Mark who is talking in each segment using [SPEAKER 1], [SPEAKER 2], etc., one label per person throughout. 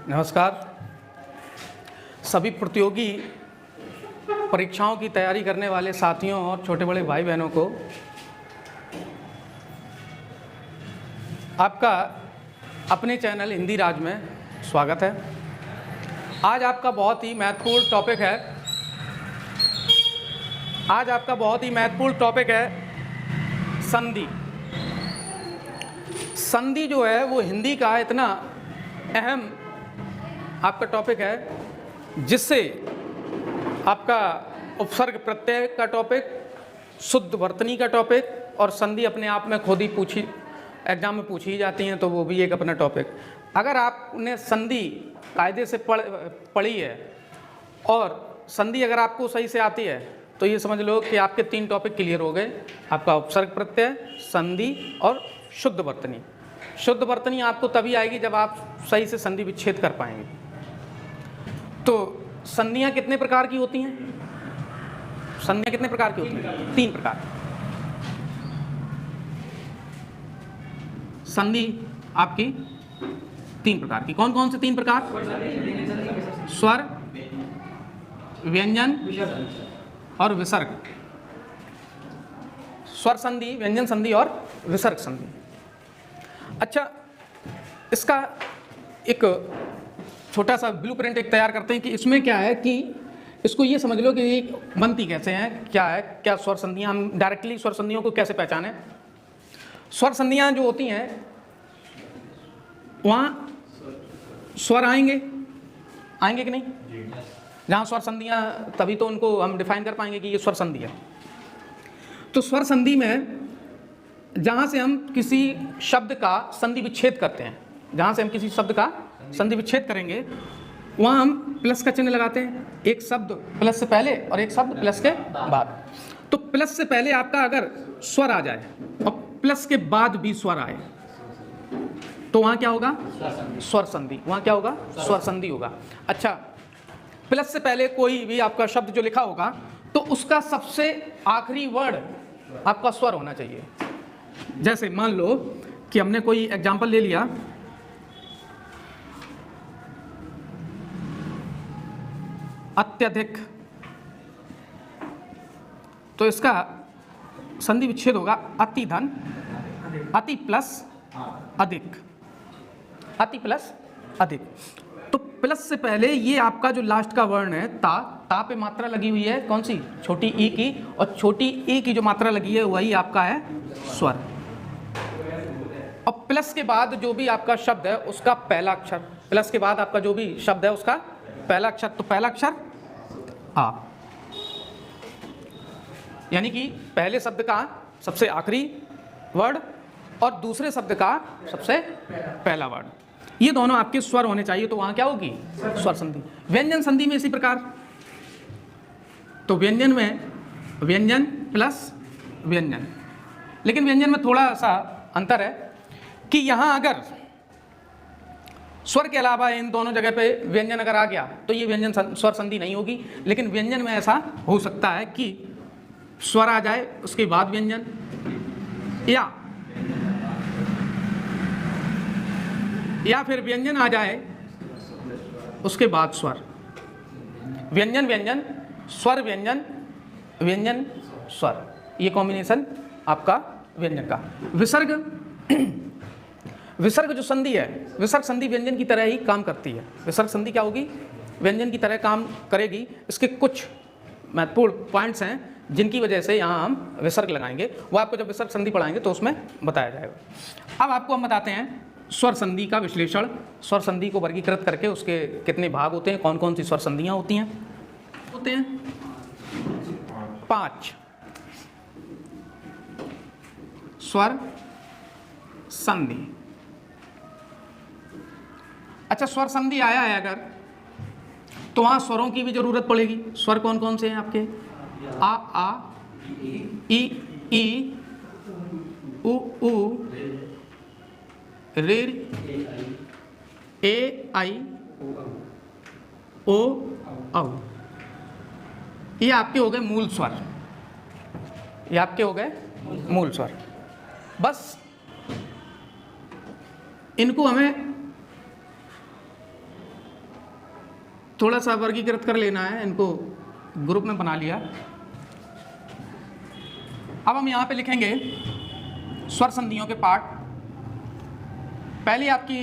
[SPEAKER 1] नमस्कार। सभी प्रतियोगी परीक्षाओं की तैयारी करने वाले साथियों और छोटे बड़े भाई बहनों को आपका अपने चैनल हिंदी राज में स्वागत है। आज आपका बहुत ही महत्वपूर्ण टॉपिक है संधि। संधि जो है वो हिंदी का इतना अहम आपका टॉपिक है जिससे आपका उपसर्ग प्रत्यय का टॉपिक, शुद्ध वर्तनी का टॉपिक और संधि अपने आप में खुद ही एग्जाम में पूछी जाती हैं, तो वो भी एक अपना टॉपिक। अगर आपने संधि कायदे से पढ़ी है और संधि अगर आपको सही से आती है तो ये समझ लो कि आपके 3 टॉपिक क्लियर हो गए। आपका उपसर्ग प्रत्यय, संधि और शुद्ध वर्तनी। शुद्ध वर्तनी आपको तभी आएगी जब आप सही से संधि विच्छेद कर पाएंगे। तो संधियाँ कितने प्रकार की होती हैं? संधियाँ कितने प्रकार की होती हैं? 3 प्रकार। संधि आपकी 3 प्रकार की। कौन कौन से 3 प्रकार? स्वर, व्यंजन और विसर्ग। स्वर संधि, व्यंजन संधि और विसर्ग संधि। अच्छा, इसका एक छोटा सा ब्लूप्रिंट एक तैयार करते हैं कि इसमें क्या है कि इसको ये समझ लो कि बनती कैसे हैं, क्या है, क्या स्वर संधियाँ, हम डायरेक्टली स्वर संधियों को कैसे पहचानें। स्वर संधियाँ जो होती हैं वहाँ स्वर आएंगे कि नहीं? जहाँ स्वर संधियाँ, तभी तो उनको हम डिफाइन कर पाएंगे कि ये स्वर संधि है। तो स्वर संधि में जहाँ से हम किसी शब्द का संधि विच्छेद करते हैं, जहाँ से हम किसी शब्द का संधि विच्छेद करेंगे वहाँ हम प्लस का चिन्ह लगाते हैं। एक शब्द प्लस से पहले और एक शब्द प्लस के बाद। तो प्लस से पहले आपका अगर स्वर आ जाए और प्लस के बाद भी स्वर आए तो वहाँ क्या होगा? स्वर संधि। वहाँ क्या होगा? स्वर संधि होगा। अच्छा, प्लस से पहले कोई भी आपका शब्द जो लिखा होगा तो उसका सबसे आखिरी वर्ड आपका स्वर होना चाहिए। जैसे मान लो कि हमने कोई एग्जाम्पल ले लिया, अत्यधिक, तो इसका संधि विच्छेद होगा अति धन, अति प्लस अधिक, अति प्लस अधिक। तो प्लस से पहले ये आपका जो लास्ट का वर्ण है ता पे मात्रा लगी हुई है कौन सी? छोटी ई की, और छोटी ई की जो मात्रा लगी है वही आपका है स्वर। और प्लस के बाद जो भी आपका शब्द है उसका पहला अक्षर, प्लस के बाद आपका जो भी शब्द है उसका पहला अक्षर, तो पहला अक्षर आ, यानी कि पहले शब्द का सबसे आखिरी वर्ड और दूसरे शब्द का सबसे पहला वर्ड, ये दोनों आपके स्वर होने चाहिए। तो वहां क्या होगी? स्वर संधि। व्यंजन संधि में इसी प्रकार। तो व्यंजन में व्यंजन प्लस व्यंजन, लेकिन व्यंजन में थोड़ा सा अंतर है कि यहां अगर स्वर के अलावा इन दोनों जगह पे व्यंजन अगर आ गया तो ये व्यंजन स्वर संधि नहीं होगी। लेकिन व्यंजन में ऐसा हो सकता है कि स्वर आ जाए उसके बाद व्यंजन, या फिर व्यंजन आ जाए उसके बाद स्वर। व्यंजन व्यंजन, स्वर व्यंजन, व्यंजन स्वर, ये कॉम्बिनेशन आपका व्यंजन का। विसर्ग जो संधि है, विसर्ग संधि व्यंजन की तरह ही काम करती है। विसर्ग संधि क्या होगी? व्यंजन की तरह काम करेगी। इसके कुछ महत्वपूर्ण पॉइंट्स हैं जिनकी वजह से यहाँ हम विसर्ग लगाएंगे, वो आपको जब विसर्ग संधि पढ़ाएंगे तो उसमें बताया जाएगा। अब आपको हम बताते हैं स्वर संधि का विश्लेषण। स्वर संधि को वर्गीकृत करके उसके कितने भाग होते हैं, कौन कौन सी स्वर संधियाँ होती हैं? 5 स्वर संधि। अच्छा, स्वर संधि आया है अगर तो वहां स्वरों की भी जरूरत पड़ेगी। स्वर कौन कौन से हैं आपके? आ, ई, उ, रे, ए, आई, ओ, औ। ये आपके हो गए मूल स्वर, ये आपके हो गए मूल स्वर। बस इनको हमें थोड़ा सा वर्गीकृत कर लेना है, इनको ग्रुप में बना लिया। अब हम यहाँ पे लिखेंगे स्वर संधियों के पार्ट। पहली आपकी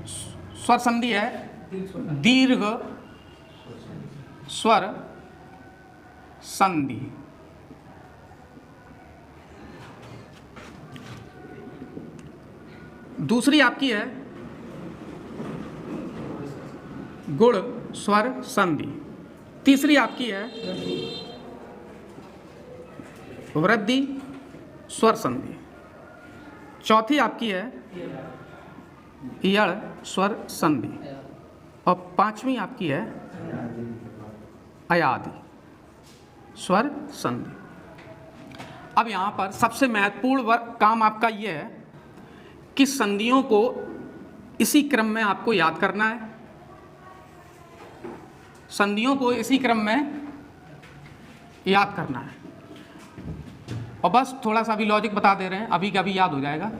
[SPEAKER 1] स्वर संधि है दीर्घ स्वर संधि। दूसरी आपकी है गुण स्वर संधि। तीसरी आपकी है वृद्धि स्वर संधि। चौथी आपकी है यड़ स्वर संधि। और पांचवी आपकी है अयादि स्वर संधि। अब यहाँ पर सबसे महत्वपूर्ण काम आपका यह है कि संधियों को इसी क्रम में आपको याद करना है। संधियों को इसी क्रम में याद करना है। और बस थोड़ा सा भी लॉजिक बता दे रहे हैं, अभी का अभी याद हो जाएगा।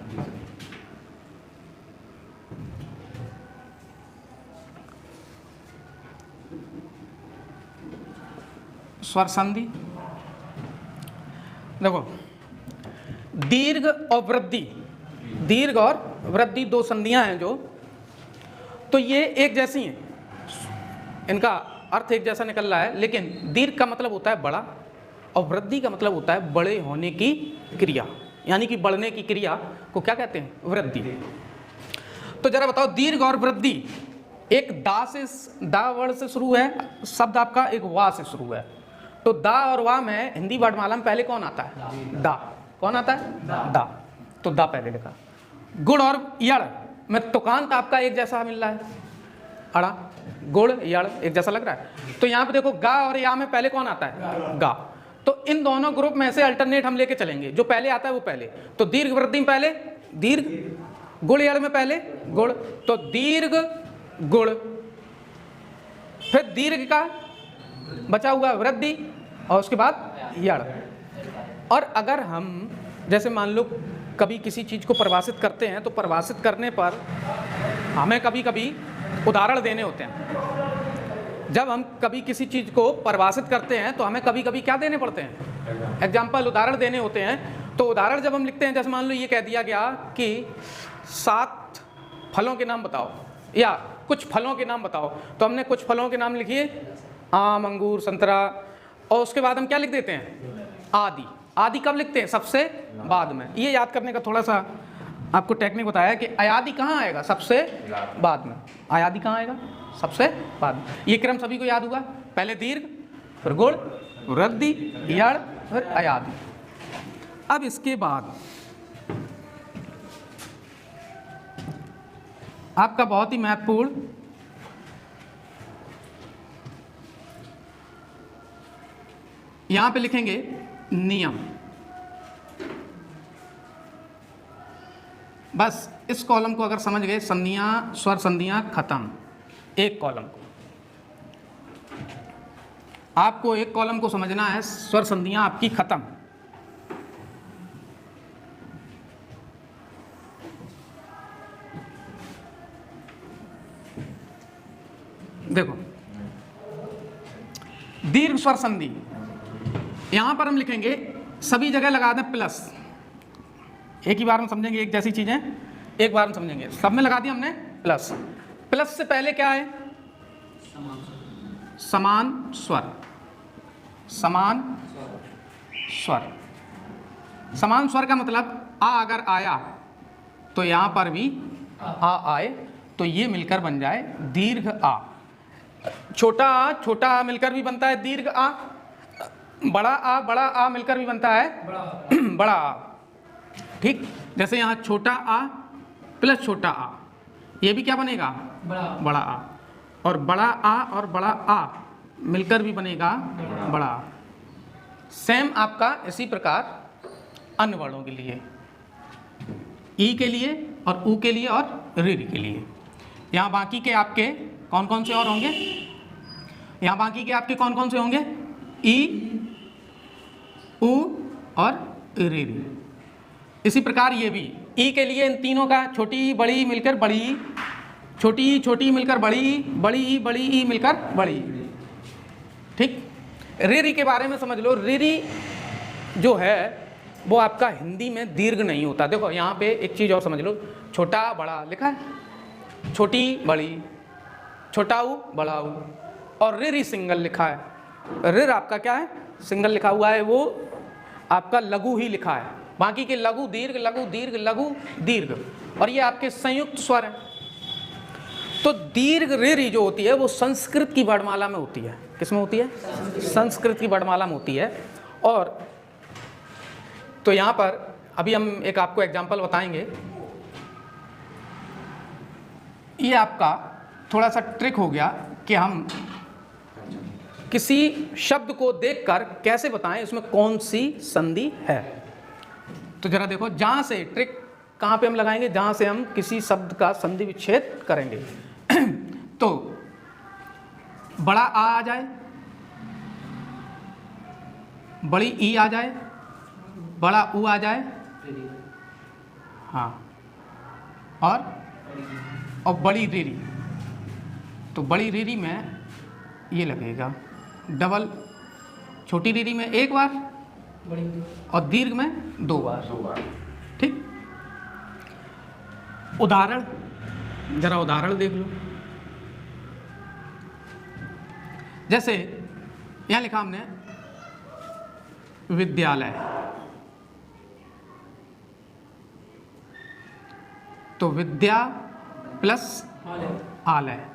[SPEAKER 1] स्वर संधि देखो, दीर्घ और वृद्धि, दीर्घ और वृद्धि दो संधियां हैं जो, तो ये एक जैसी हैं, इनका अर्थ एक जैसा निकल रहा है, लेकिन दीर्घ का मतलब होता है बड़ा और वृद्धि का मतलब होता है बड़े होने की क्रिया, यानी कि बढ़ने की क्रिया को क्या कहते हैं? वृद्धि। तो जरा बताओ, दीर्घ और वृद्धि एक दा वर्ण से शुरू है शब्द आपका, एक वा से शुरू है। तो दा और वा में हिंदी वर्णमाला में पहले कौन आता है? दा। कौन आता है? दा। तो दा पहले लिखा। गुण और यड़ में तुकांत आपका एक जैसा मिल रहा है, अड़ा, गुण यड़ एक जैसा लग रहा है। तो यहाँ पे देखो गा और या में पहले कौन आता है? गा। तो इन दोनों ग्रुप में से अल्टरनेट हम लेके चलेंगे, जो पहले आता है वो पहले। तो दीर्घ वृद्धि में पहले दीर्घ, गुण यड़ में पहले गुण, तो दीर्घ गुण, फिर दीर्घ का बचा हुआ वृद्धि और उसके बाद यड़। और अगर हम जैसे मान लो कभी किसी चीज़ को परिभाषित करते हैं, तो परिभाषित करने पर हमें कभी कभी उदाहरण देने होते हैं। जब हम कभी किसी चीज़ को परिभाषित करते हैं तो हमें कभी कभी क्या देने पड़ते हैं? एग्जाम्पल, उदाहरण देने होते हैं। तो उदाहरण जब हम लिखते हैं, जैसे मान लो ये कह दिया गया कि 7 फलों के नाम बताओ या कुछ फलों के नाम बताओ, तो हमने कुछ फलों के नाम लिखिए, आम, अंगूर, संतरा, और उसके बाद हम क्या लिख देते हैं? आदि। आदि कब लिखते हैं? सबसे बाद में। ये याद करने का थोड़ा सा आपको टेक्निक बताया कि अयादि कहाँ आएगा? सबसे बाद में। अयादि कहाँ आएगा? सबसे बाद में। ये क्रम सभी को याद हुआ, पहले दीर्घ, फिर गुण, वृद्धि, यड़, फिर अयादि। अब इसके बाद आपका बहुत ही महत्वपूर्ण यहां पे लिखेंगे नियम। बस इस कॉलम को अगर समझ गए, संधियां, स्वर संधियां खत्म। एक कॉलम को आपको, एक कॉलम को समझना है, स्वर संधियां आपकी खत्म। देखो, दीर्घ स्वर संधि, यहां पर हम लिखेंगे, सभी जगह लगा दें प्लस। एक ही बार में समझेंगे, एक जैसी चीजें एक बार में समझेंगे। सब में लगा दिया हमने प्लस। प्लस से पहले क्या है? समान स्वर। समान स्वर। समान स्वर का मतलब आ अगर आया तो यहां पर भी आ आए, तो ये मिलकर बन जाए दीर्घ आ। छोटा आ मिलकर भी बनता है दीर्घ आ। बड़ा आ मिलकर भी बनता है बड़ा आ। ठीक, जैसे यहाँ छोटा आ प्लस छोटा आ, ये भी क्या बनेगा? बड़ा आ। और बड़ा आ और बड़ा आ मिलकर भी बनेगा बड़ा आ। सेम आपका इसी प्रकार अन्य वर्णों के लिए, ई के लिए और ऊ के लिए और ऋ के लिए। यहाँ बाकी के आपके कौन कौन से और होंगे? यहाँ बाकी के आपके कौन कौन से होंगे? ई, ऊ और ऋ। इसी प्रकार ये भी ई के लिए इन तीनों का छोटी बड़ी मिलकर बड़ी, छोटी ई छोटी मिलकर बड़ी ई, बड़ी ई मिलकर बड़ी ई। ठीक। रीरी के बारे में समझ लो। रीरी जो है वो आपका हिंदी में दीर्घ नहीं होता। देखो यहाँ पे एक चीज़ और समझ लो, छोटा बड़ा लिखा है, छोटी बड़ी, छोटा ऊ बड़ा ऊ, और रीरी सिंगल लिखा है। रिर आपका क्या है, सिंगल लिखा हुआ है, वो आपका लघु ही लिखा है। बाकी के लघु दीर्घ, लघु दीर्घ, लघु दीर्घ, और ये आपके संयुक्त स्वर हैं। तो दीर्घ रीरी जो होती है वो संस्कृत की वर्णमाला में होती है। किसमें होती है? संस्कृत की वर्णमाला में होती है। और तो यहाँ पर अभी हम एक आपको एग्जाम्पल बताएंगे। ये आपका थोड़ा सा ट्रिक हो गया कि हम किसी शब्द को देखकर कैसे बताएं इसमें कौन सी संधि है। तो जरा देखो, जहाँ से ट्रिक कहाँ पे हम लगाएंगे, जहाँ से हम किसी शब्द का संधि विच्छेद करेंगे। तो बड़ा आ जाए, बड़ी ई आ जाए, बड़ा ऊ आ जाए, हाँ, और बड़ी रीरी। तो बड़ी रीरी में ये लगेगा डबल, छोटी रीरी में एक बार और दीर्घ में दो बार। ठीक। उदाहरण, जरा उदाहरण देख लो। जैसे यहां लिखा हमने विद्यालय, तो विद्या प्लस आलय,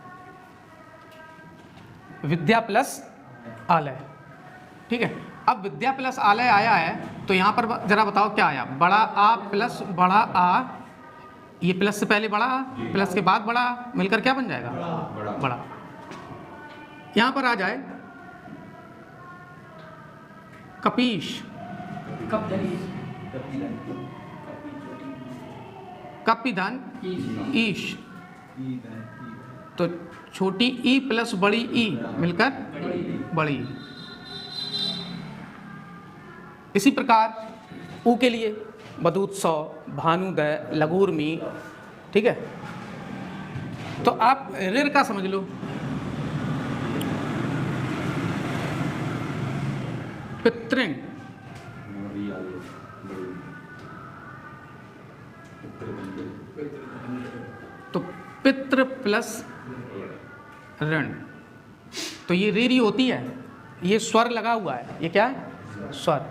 [SPEAKER 1] विद्या प्लस आलय। ठीक है। अब विद्या प्लस आलय आया है तो यहां पर जरा बताओ क्या आया, बड़ा आ प्लस बड़ा आ, ये प्लस से पहले बड़ा आ, प्लस के बाद बड़ा आ, मिलकर क्या बन जाएगा? बड़ा। यहां पर आ जाए कपीश, कपिधन ईश, तो छोटी ई प्लस बड़ी ई मिलकर बड़ी। इसी प्रकार ऊ के लिए बदूत्सव, भानुदय, लघुर्मी। ठीक है। तो आप ऋर का समझ लो, पितृंग, तो पितृ प्लस ऋण, तो ये रीरी होती है, ये स्वर लगा हुआ है, ये क्या है? स्वर।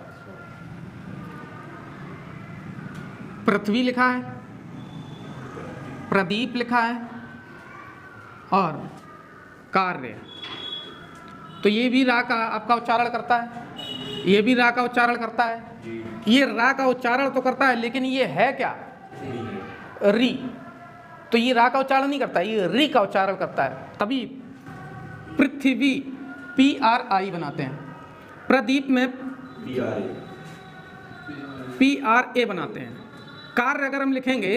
[SPEAKER 1] पृथ्वी लिखा है, प्रदीप लिखा है, और कार्य, तो ये भी रा का आपका उच्चारण करता है, ये भी रा का उच्चारण करता है। ये रा का उच्चारण तो करता है लेकिन ये है क्या? री। तो ये रा का उच्चारण नहीं करता, ये री का उच्चारण करता है। तभी पृथ्वी PRI बनाते हैं, प्रदीप में PRA बनाते हैं। कार्य अगर हम लिखेंगे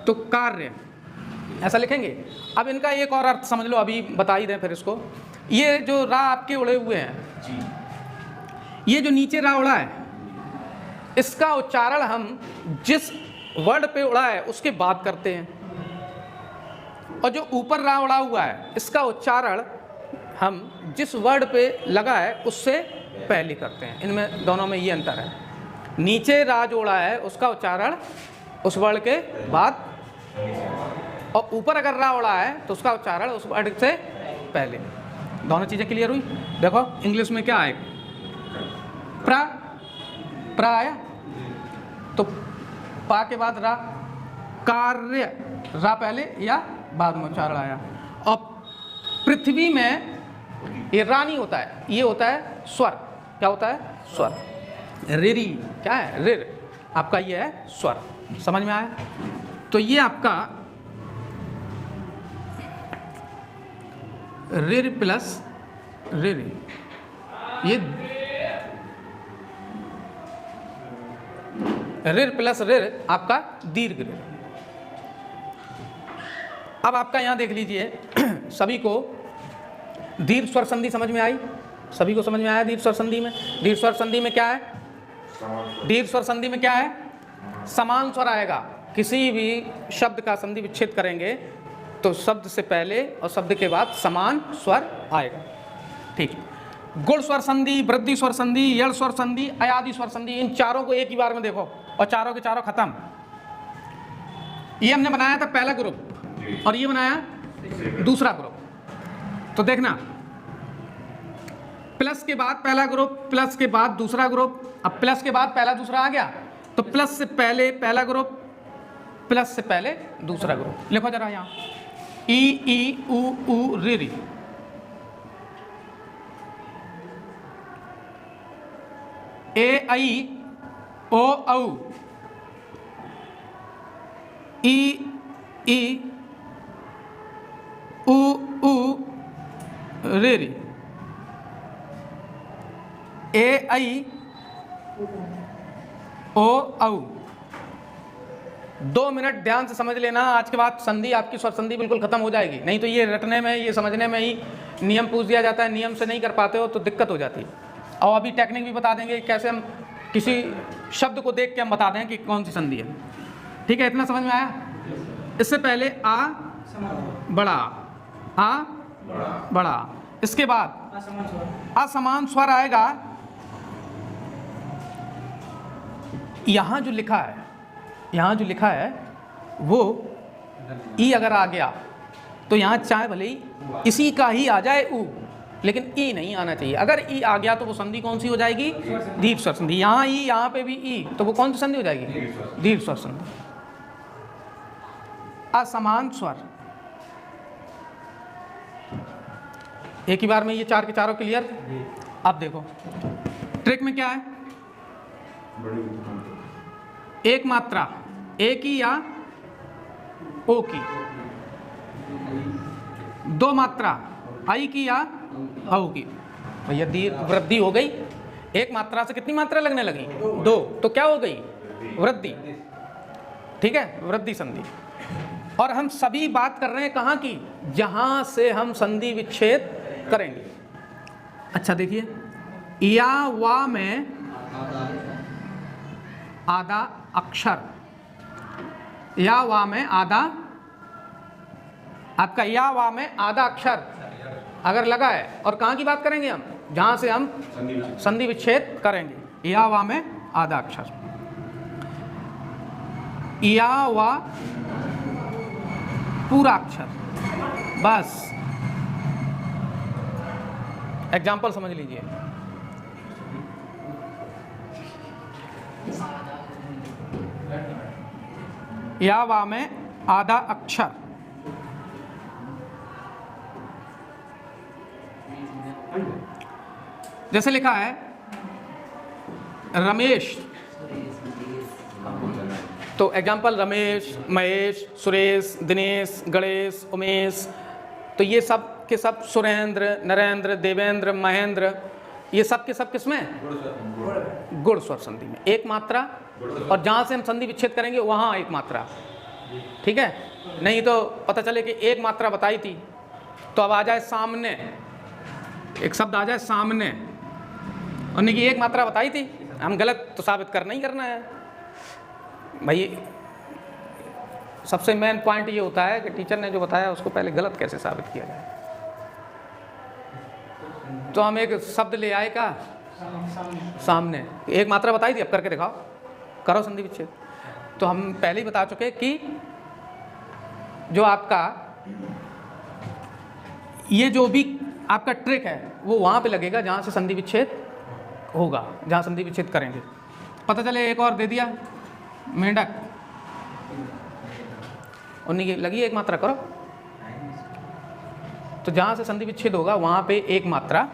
[SPEAKER 1] तो कार्य ऐसा लिखेंगे। अब इनका एक और अर्थ समझ लो, अभी बता ही दें फिर इसको। ये जो रा आपके उड़े हुए हैं, ये जो नीचे रा उड़ा है, इसका उच्चारण हम जिस वर्ड पे उड़ा है उसके बाद करते हैं, और जो ऊपर रा उड़ा हुआ है इसका उच्चारण हम जिस वर्ड पे लगा है उससे पहले करते हैं। इनमें दोनों में ये अंतर है। नीचे रा जो उड़ा है उसका उच्चारण उस वर्ड के बाद, और ऊपर अगर रा उड़ा है तो उसका उच्चारण उस वर्ड से पहले। दोनों चीज़ें क्लियर हुई? देखो इंग्लिश में क्या आएगा, प्रा आया तो पा के बाद रा, कार्य रा पहले या बाद में उच्चारण आया। और पृथ्वी में ये रा नहीं होता है, ये होता है स्वर। क्या होता है? स्वर। रिरी क्या है? रिर आपका ये है स्वर। समझ में आया? तो ये आपका रिर प्लस रिर, ये रिर प्लस रिर आपका दीर्घ रिर। अब आपका यहाँ देख लीजिए, सभी को दीर्घ स्वर संधि समझ में आई? सभी को समझ में आया दीर्घ स्वर संधि में? दीर्घ स्वर संधि में क्या है? दीर्घ स्वर संधि में क्या है? समान स्वर आएगा। किसी भी शब्द का संधि विच्छेद करेंगे तो शब्द से पहले और शब्द के बाद समान स्वर आएगा। ठीक है। गुण स्वर संधि, वृद्धि स्वर संधि, यड़ स्वर संधि, अयादि स्वर संधि, इन चारों को एक ही बार में देखो और चारों के चारों खत्म। ये हमने बनाया था पहला ग्रुप और ये बनाया दूसरा ग्रुप। तो देखना, प्लस के बाद पहला ग्रुप, प्लस के बाद दूसरा ग्रुप, अब प्लस के बाद पहला दूसरा आ गया, तो प्लस से पहले पहला ग्रुप, प्लस से पहले दूसरा ग्रुप। लिखो जरा यहाँ, ई ई उ री री, ए आई ओ औ, ई ई उ रे रे, ए आई ओ औ। 2 मिनट ध्यान से समझ लेना, आज के बाद संधि आपकी स्वर संधि बिल्कुल खत्म हो जाएगी। नहीं तो ये रटने में, ये समझने में ही नियम पूछ दिया जाता है, नियम से नहीं कर पाते हो तो दिक्कत हो जाती है। और अभी टेक्निक भी बता देंगे कैसे हम किसी शब्द को देख के हम बता दें कि कौन सी संधि है। ठीक है, इतना समझ में आया? इससे पहले आ बड़ा, आ बड़ा, इसके बाद असमान स्वर आएगा। यहां जो लिखा है, यहां जो लिखा है वो ई अगर आ गया तो यहां चाहे भले ही इसी का ही आ जाए ऊ, लेकिन ई नहीं आना चाहिए। अगर ई आ गया तो वो संधि कौन सी हो जाएगी? दीर्घ स्वर संधि। यहाँ ई, यहाँ पे भी ई, तो वो कौन सी संधि हो जाएगी? दीर्घ स्वर संधि। असमान स्वर, एक ही बार में ये चार के चारों क्लियर। अब देखो ट्रिक में क्या है, एक मात्रा ए की या ओ की, 2 मात्रा आई की या औ की। भैया दीर्घ वृद्धि हो गई, एक मात्रा से कितनी मात्रा लगने लगी? 2, तो क्या हो गई? वृद्धि। ठीक है, वृद्धि संधि। और हम सभी बात कर रहे हैं कहाँ की? जहां से हम संधि विच्छेद करेंगे। अच्छा देखिए, या वा में आधा अक्षर, या वा में आधा, आपका या वा में आधा अक्षर अगर लगा है, और कहाँ की बात करेंगे हम? जहां से हम संधि विच्छेद करेंगे। या वा में आधा अक्षर, या वा पूरा अक्षर। बस एग्जाम्पल समझ लीजिए। या वा में आधा अक्षर, जैसे लिखा है रमेश, तो एग्जाम्पल रमेश, महेश, सुरेश, दिनेश, गणेश, उमेश, तो ये सब के सब सुरेंद्र, नरेंद्र, देवेंद्र, महेंद्र, ये सब के सब किसमें? गुण स्वर संधि में। एक मात्रा, और जहां से हम संधि विच्छेद करेंगे वहां एक मात्रा। ठीक है, नहीं तो पता चले कि एक मात्रा बताई थी तो अब आ जाए सामने, एक शब्द आ जाए सामने, और नहीं कि एक मात्रा बताई थी, हम गलत तो साबित करना ही करना है भाई। सबसे मेन पॉइंट ये होता है कि टीचर ने जो बताया उसको पहले गलत कैसे साबित किया जाए। तो हम एक शब्द ले आए का सामने, एक मात्रा बताई थी, अब करके दिखाओ, करो संधि विच्छेद। तो हम पहले ही बता चुके कि जो आपका ये जो भी आपका ट्रिक है वो वहाँ पे लगेगा जहाँ से संधि विच्छेद होगा, जहाँ संधि विच्छेद करेंगे। पता चले एक और दे दिया, मेंढक, उन्हीं की लगी एक मात्रा, करो। तो जहाँ से संधि विच्छेद होगा वहाँ पे एक मात्रा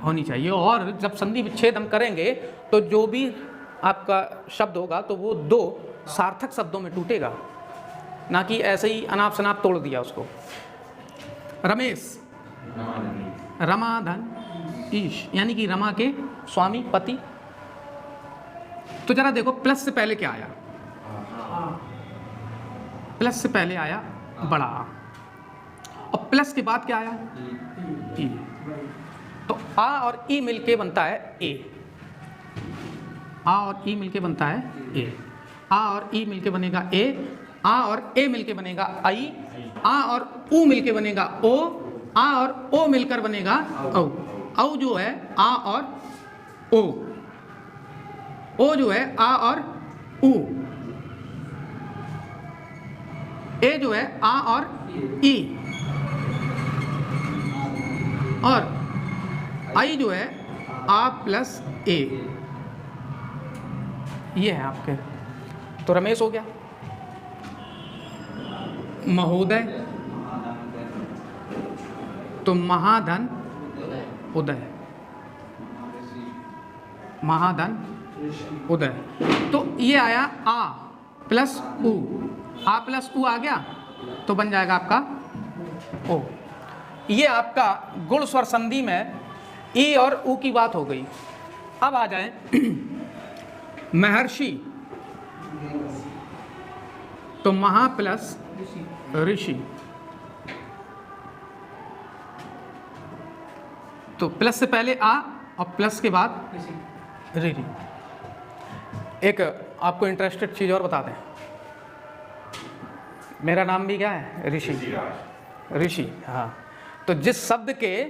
[SPEAKER 1] होनी चाहिए। और जब संधि विच्छेद हम करेंगे तो जो भी आपका शब्द होगा तो वो 2 सार्थक शब्दों में टूटेगा, ना कि ऐसे ही अनाप शनाप तोड़ दिया उसको। रमेश, रमाधन ईश, यानी कि रमा के स्वामी, पति। तो जरा देखो प्लस से पहले क्या आया? प्लस से पहले आया बड़ा, और प्लस के बाद क्या आया? ई। तो आ और ई मिलके बनता है ए, आ और ई मिलके बनता है ए, आ और ई मिलके बनेगा ए, आ और ए मिलके बनेगा आई, आ और ऊ मिलके बनेगा ओ, आ और ओ मिलकर बनेगा औ। औ जो है आ और ओ जो है आ और ऊ, ए जो है आ और ई, और आई जो है आ प्लस ए। ये है आपके। तो रमेश हो गया, महोदय, तो महाधन उदय, महाधन उदय। तो ये आया आ प्लस ऊ, आ प्लस ऊ आ गया तो बन जाएगा आपका ओ। ये आपका गुण स्वर संधि में ई और ऊ की बात हो गई। अब आ जाए महर्षि, तो महा प्लस ऋषि, तो प्लस से पहले आ और प्लस के बाद ऋ। एक आपको इंटरेस्टेड चीज़ और बता दें, मेरा नाम भी क्या है? ऋषि, ऋषि। हाँ, तो जिस शब्द के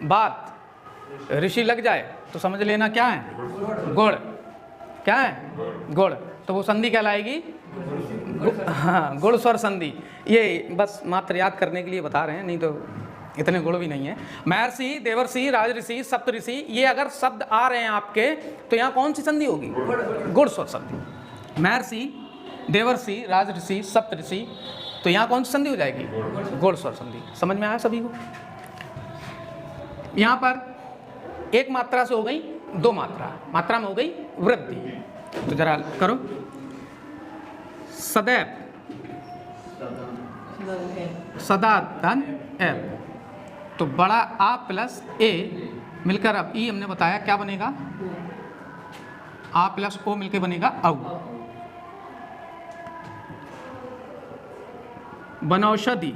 [SPEAKER 1] बाद ऋषि लग जाए तो समझ लेना क्या है? गुण। क्या है? गुण। तो वो संधि कहलाएगी हाँ, गुण स्वर संधि। ये बस मात्र याद करने के लिए बता रहे हैं, नहीं तो इतने गुण भी नहीं है। महर्षि, देवर्षि, राजऋषि, सप्तऋषि, ये अगर शब्द आ रहे हैं आपके तो यहाँ कौन सी संधि होगी? गुण स्वर संधि। महर्षि, देवर्षि, राजऋषि, सप्तऋषि, तो यहाँ कौन सी संधि हो जाएगी? गुण स्वर संधि। समझ में आया सभी को? यहाँ पर एक मात्रा से हो गई दो मात्रा में हो गई वृद्धि। तो जरा करो, सदैव, सदा धन एव, तो बड़ा आ प्लस ए मिलकर अब ई हमने बताया क्या बनेगा? आ प्लस ओ मिलकर बनेगा औ। वनौषधि,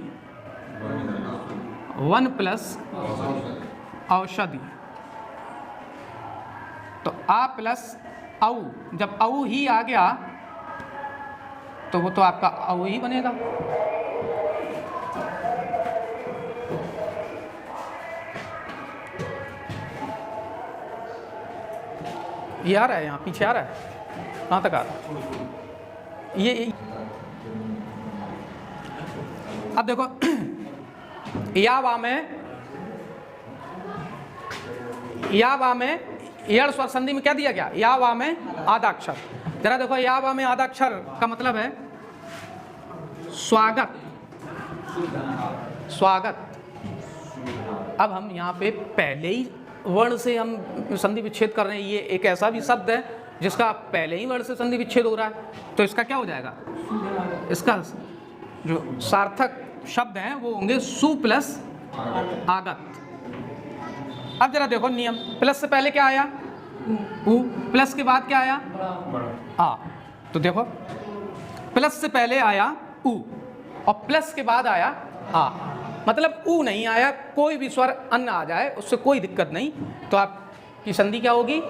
[SPEAKER 1] वन प्लस औषधि, तो आ प्लस औ, जब औ ही आ गया तो वो तो आपका औ ही बनेगा। ये आ रहा है, यहाँ पीछे आ रहा है, कहाँ तक आ रहा है? ये अब देखो, या वा में यड़ स्वर संधि में क्या दिया गया? या वा में आधा अक्षर। जरा देखो, या वा में आधा अक्षर का मतलब है स्वागत, स्वागत। अब हम यहाँ पे पहले ही वर्ण से हम संधि विच्छेद कर रहे हैं। ये एक ऐसा भी शब्द है जिसका पहले ही वर्ण से संधि विच्छेद हो रहा है, तो इसका क्या हो जाएगा? इसका जो सार्थक शब्द हैं वो होंगे सु प्लस आगत। अब जरा देखो नियम, प्लस से पहले क्या आया? उ, प्लस के बाद क्या आया? आ। तो देखो, प्लस से पहले आया उ और प्लस के बाद आया आ, मतलब ऊ नहीं आया। कोई भी स्वर अन्य आ जाए उससे कोई दिक्कत नहीं, तो आपकी संधि क्या होगी?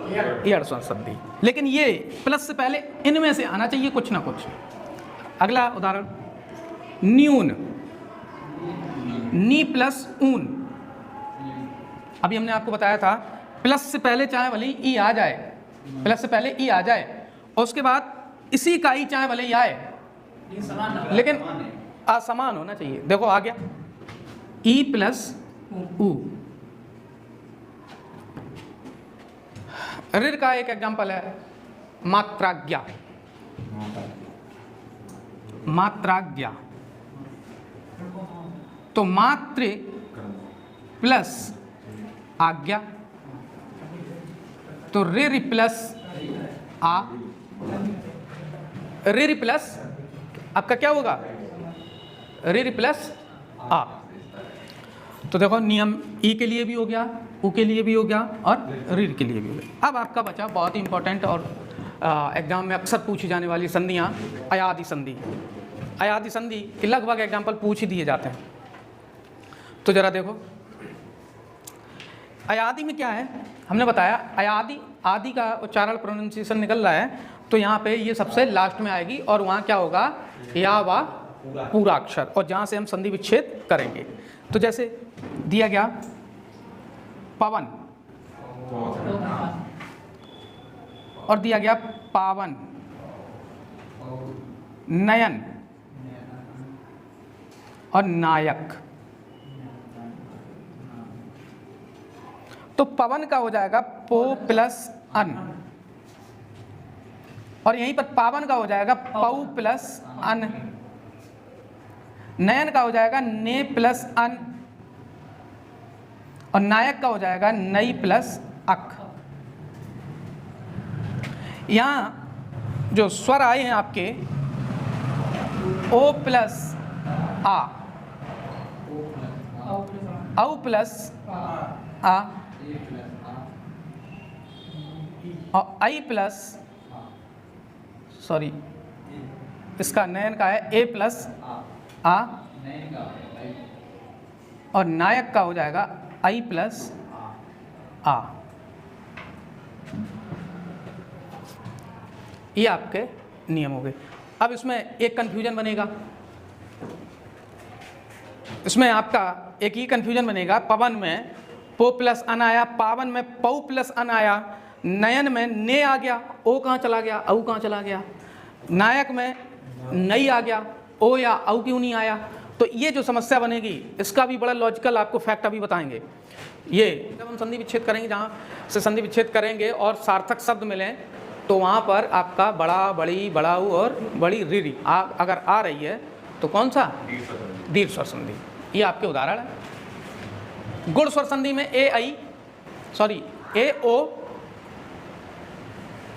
[SPEAKER 1] यड़ स्वर संधि। लेकिन ये प्लस से पहले इनमें से आना चाहिए कुछ ना कुछ। अगला उदाहरण, न्यून, नी प्लस ऊन। अभी हमने आपको बताया था प्लस से पहले चाहे भले ई आ जाए, प्लस से पहले ई आ जाए और उसके बाद इसी का ही चाहे भले ई आए, लेकिन असमान होना चाहिए। देखो आ गया ई प्लस ऊ। ऋ का एक एग्जांपल है मात्राज्ञा, मात्राज्ञा। तो मात्र प्लस आज्ञा, तो ऋ प्लस आ, ऋ प्लस आपका क्या होगा? ऋ प्लस आ। तो देखो नियम ई के लिए भी हो गया, ऊ के लिए भी हो गया और ऋ के लिए भी हो गया। अब आपका बचा बहुत ही इंपॉर्टेंट और एग्जाम में अक्सर पूछी जाने वाली संधियाँ, अयादि संधि। अयादि संधि के लगभग एग्जाम्पल पूछ ही दिए जाते हैं। तो जरा देखो, अयादि में क्या है? हमने बताया अयादि, आदि का उच्चारण प्रोनाउंसिएशन निकल रहा है, तो यहाँ पे ये सबसे लास्ट में आएगी और वहाँ क्या होगा? या वा पूरा अक्षर, और जहाँ से हम संधि विच्छेद करेंगे। तो जैसे दिया गया पवन और दिया गया पावन, नयन और नायक। तो पवन का हो जाएगा पो प्लस अन, और यहीं पर पावन का हो जाएगा पौ प्लस अन, नयन का हो जाएगा ने प्लस अन, और नायक का हो जाएगा नई प्लस अक। यहां जो स्वर आए हैं आपके ओ प्लस आ, औ प्लस आ, और आई प्लस, सॉरी इसका नयन का है ए प्लस आ, और नायक का हो जाएगा आई प्लस आ। ये आपके नियम हो गए। अब इसमें एक कंफ्यूजन बनेगा, इसमें आपका एक ही कंफ्यूजन बनेगा। पवन में पो प्लस अन आया, पावन में पौ प्लस अन आया, नयन में ने आ गया, ओ कहाँ चला गया, औ कहाँ चला गया, नायक में नई आ गया, ओ या औ क्यों नहीं आया। तो ये जो समस्या बनेगी इसका भी बड़ा लॉजिकल आपको फैक्ट अभी बताएंगे। ये जब हम संधि विच्छेद करेंगे, जहाँ से संधि विच्छेद करेंगे और सार्थक शब्द मिलें, तो वहाँ पर आपका बड़ा, बड़ी, बड़ाऊ और बड़ी रीरी अगर आ रही है तो कौन सा, दीर्घ स्वर संधि। ये आपके उदाहरण है। गुण स्वर संधि में ए आई, सॉरी ए ओ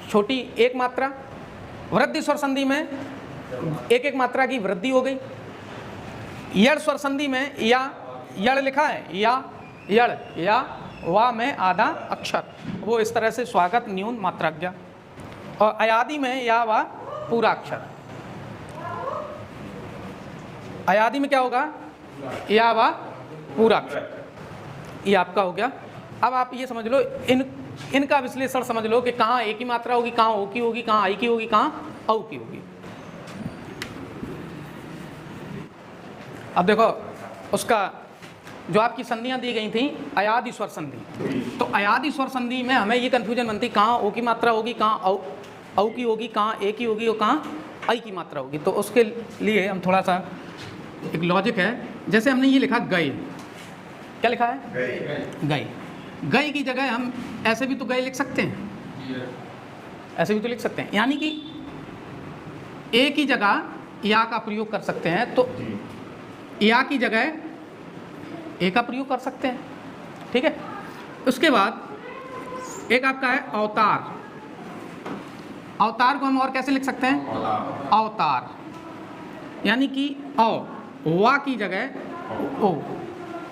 [SPEAKER 1] छोटी एक मात्रा, वृद्धि स्वर संधि में एक एक मात्रा की वृद्धि हो गई। यड़ स्वर संधि में या यड़ लिखा है, या यड़ या वा में आधा अक्षर, वो इस तरह से स्वागत न्यून मात्राज्ञ। और अयादि में या वा पूरा अक्षर। अयादि में क्या होगा, या वा पूरा अक्षर। ये आपका हो गया। अब आप ये समझ लो, इनका विश्लेषण समझ लो कि कहाँ ए की मात्रा होगी, कहाँ ओ की होगी, कहाँ आई की होगी, कहाँ औ की होगी। अब देखो उसका जो आपकी संधियां दी गई थी अयादि स्वर संधि, तो अयादि स्वर संधि में हमें ये कंफ्यूजन बनती कहाँ ओ की मात्रा होगी, कहाँ औ की होगी, कहाँ ए की होगी और कहाँ आई की मात्रा होगी। तो उसके लिए हम थोड़ा सा एक लॉजिक है। जैसे हमने ये लिखा गए, क्या लिखा है, गए। गए की जगह हम ऐसे भी तो गए लिख सकते हैं, ऐसे भी तो लिख सकते हैं, यानी कि ए की जगह या का प्रयोग कर सकते हैं, तो या की जगह ए का प्रयोग कर सकते हैं। ठीक है। उसके बाद एक आपका है अवतार। अवतार को हम और कैसे लिख सकते हैं, अवतार, यानी कि औ, वा की जगह ओ।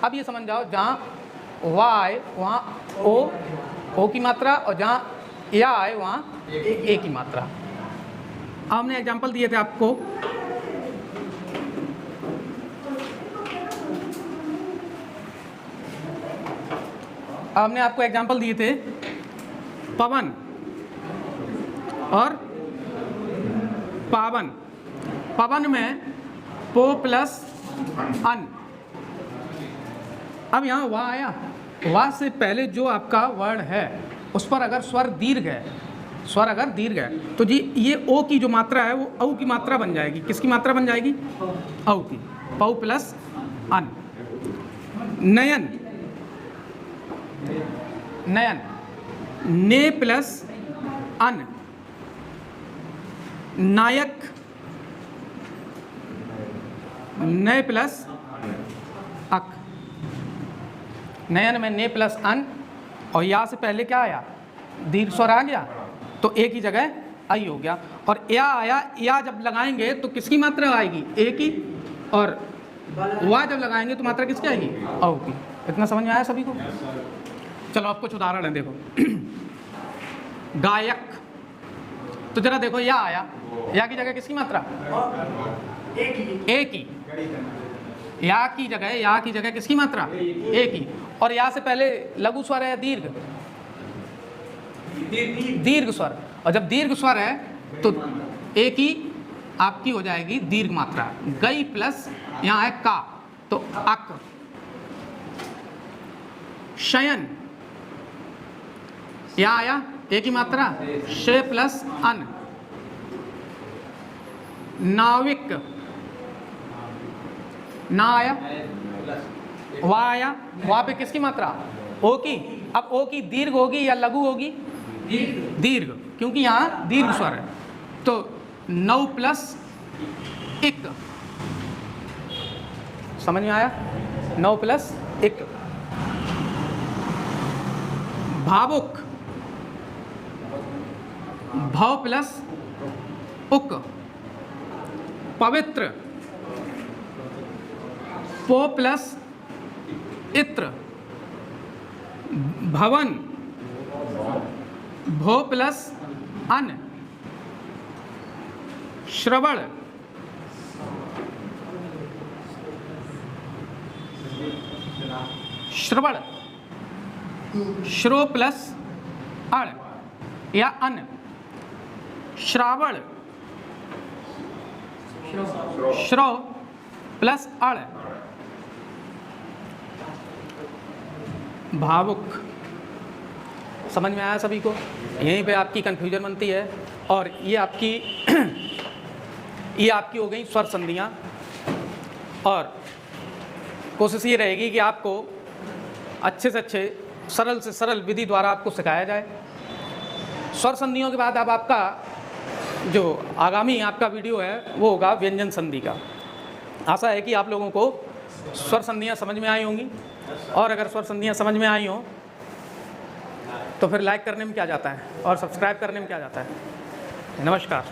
[SPEAKER 1] अब ये समझ जाओ, जहाँ वा आए वहाँ ओ की मात्रा, और जहाँ या आए वहाँ ए की मात्रा। हमने एग्जाम्पल दिए थे आपको, हमने आपको एग्जाम्पल दिए थे पवन और पावन। पवन में पो प्लस अन। अब यहाँ वा आया, वा से पहले जो आपका वर्ण है उस पर अगर स्वर दीर्घ है, स्वर अगर दीर्घ है, तो जी ये ओ की जो मात्रा है वो औ की मात्रा बन जाएगी। किसकी मात्रा बन जाएगी, औ की, पौ प्लस अन। नयन, नयन ने प्लस अन। नायक, ने प्लस अक। नयन में ने प्लस अन, और या से पहले क्या आया, दीर्घ स्वर आ गया, तो ए की जगह आई हो गया। और या आया, या जब लगाएंगे तो किसकी मात्रा आएगी, ए की, और वा जब लगाएंगे तो मात्रा किसकी आएगी, औ की। इतना समझ में आया सभी को। चलो अब कुछ उदाहरण है, देखो गायक। तो जरा देखो, या आया, या की जगह किसकी मात्रा, ए की। या की जगह किसकी मात्रा, ए की। और या से पहले लघु स्वर है, दीर्घ स्वर। और जब दीर्घ स्वर है तो ए की आपकी हो जाएगी दीर्घ मात्रा। गई प्लस यहाँ है का, तो अक। शयन, यहाँ आया एक ही मात्रा, शे प्लस अन। नाविक, ना आया, वा आया, वहाँ पे किसकी मात्रा? ओ की। अब ओ की दीर्घ होगी या लघु होगी? दीर्घ, क्योंकि यहाँ दीर्घ स्वर है। तो नौ प्लस एक, समझ में आया? 9 प्लस 1। भावुक, भव प्लस उक। पवित्र, पो प्लस इत्र। भवन, भो प्लस अन। श्रवण, श्रवण, श्रो प्लस अण या अन। श्रावण, श्रो प्लस अण। भावुक, समझ में आया सभी को? यहीं पे आपकी कन्फ्यूजन बनती है। और ये आपकी ये आपकी हो गई स्वर संधियाँ। और कोशिश ये रहेगी कि आपको अच्छे से अच्छे, सरल से सरल विधि द्वारा आपको सिखाया जाए। स्वर संधियों के बाद अब आपका जो आगामी आपका वीडियो है वो होगा व्यंजन संधि का। आशा है कि आप लोगों को स्वर संधियाँ समझ में आई होंगी। और अगर स्वर संधियाँ समझ में आई हों तो फिर लाइक करने में क्या जाता है और सब्सक्राइब करने में क्या जाता है। नमस्कार।